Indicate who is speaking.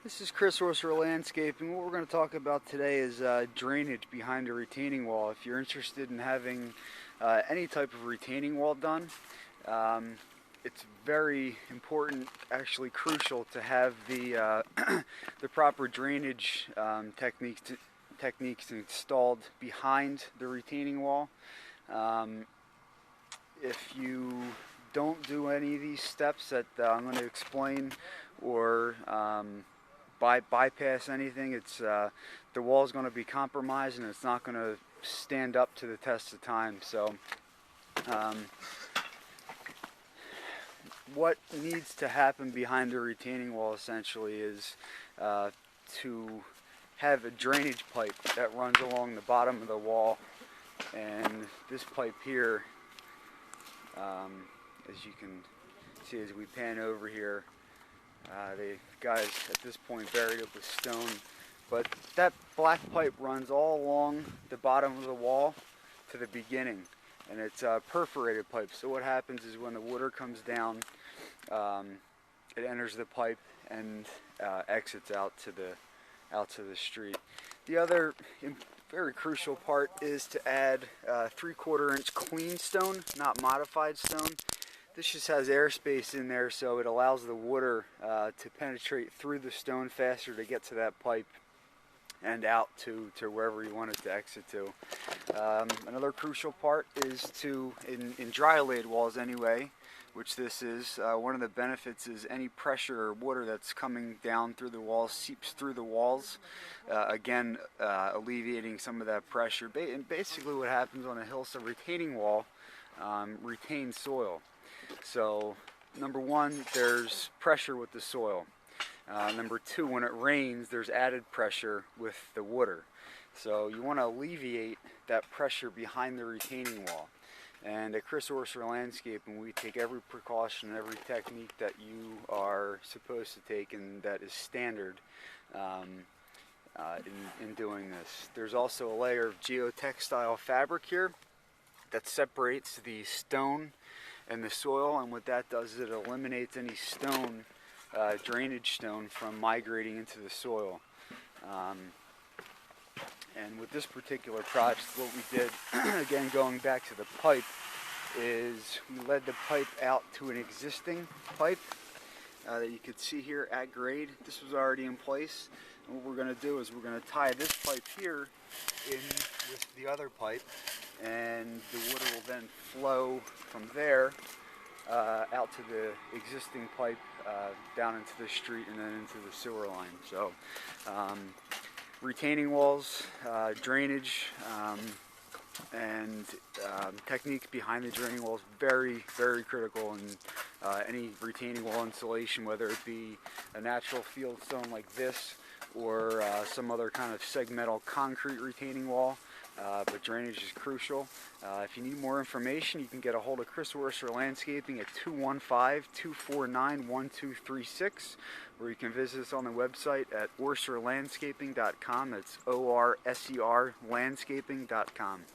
Speaker 1: This is Chris Orser Landscaping. What we're going to talk about today is drainage behind a retaining wall. If you're interested in having any type of retaining wall done, it's very important, actually crucial, to have the the proper drainage techniques installed behind the retaining wall. If you don't do any of these steps that I'm going to explain, or bypass anything, it's the wall is going to be compromised and it's not going to stand up to the test of time. So what needs to happen behind the retaining wall essentially is to have a drainage pipe that runs along the bottom of the wall, and this pipe here, as you can see as we pan over here, the guys at this point buried it with stone, but that black pipe runs all along the bottom of the wall to the beginning, and it's a perforated pipe. So what happens is when the water comes down, it enters the pipe and exits out to the street. The other very crucial part is to add 3/4 inch clean stone, not modified stone. This just has airspace in there, so it allows the water to penetrate through the stone faster to get to that pipe and out to wherever you want it to exit to. Another crucial part is to, in dry laid walls anyway, which this is, one of the benefits is any pressure or water that's coming down through the walls seeps through the walls, again alleviating some of that pressure. And basically what happens on a hillside retaining wall retains soil. So number one, there's pressure with the soil. Number two, when it rains, there's added pressure with the water. So you want to alleviate that pressure behind the retaining wall. And at Chris Orser Landscaping, we take every precaution, every technique that you are supposed to take and that is standard in doing this. There's also a layer of geotextile fabric here that separates the stone and the soil, and what that does is it eliminates any stone, drainage stone, from migrating into the soil. And with this particular project, what we did, again going back to the pipe, is we led the pipe out to an existing pipe that you could see here at grade. This was already in place, and what we're going to do is we're going to tie this pipe here in with the other pipe, and the water will then flow from there out to the existing pipe, down into the street and then into the sewer line. So retaining walls, drainage, and techniques behind the draining wall is very, very critical in any retaining wall installation, whether it be a natural field stone like this or some other kind of segmental concrete retaining wall. But drainage is crucial. If you need more information, you can get a hold of Chris Orser Landscaping at 215-249-1236, or you can visit us on the website at orserlandscaping.com. That's ORSER landscaping.com.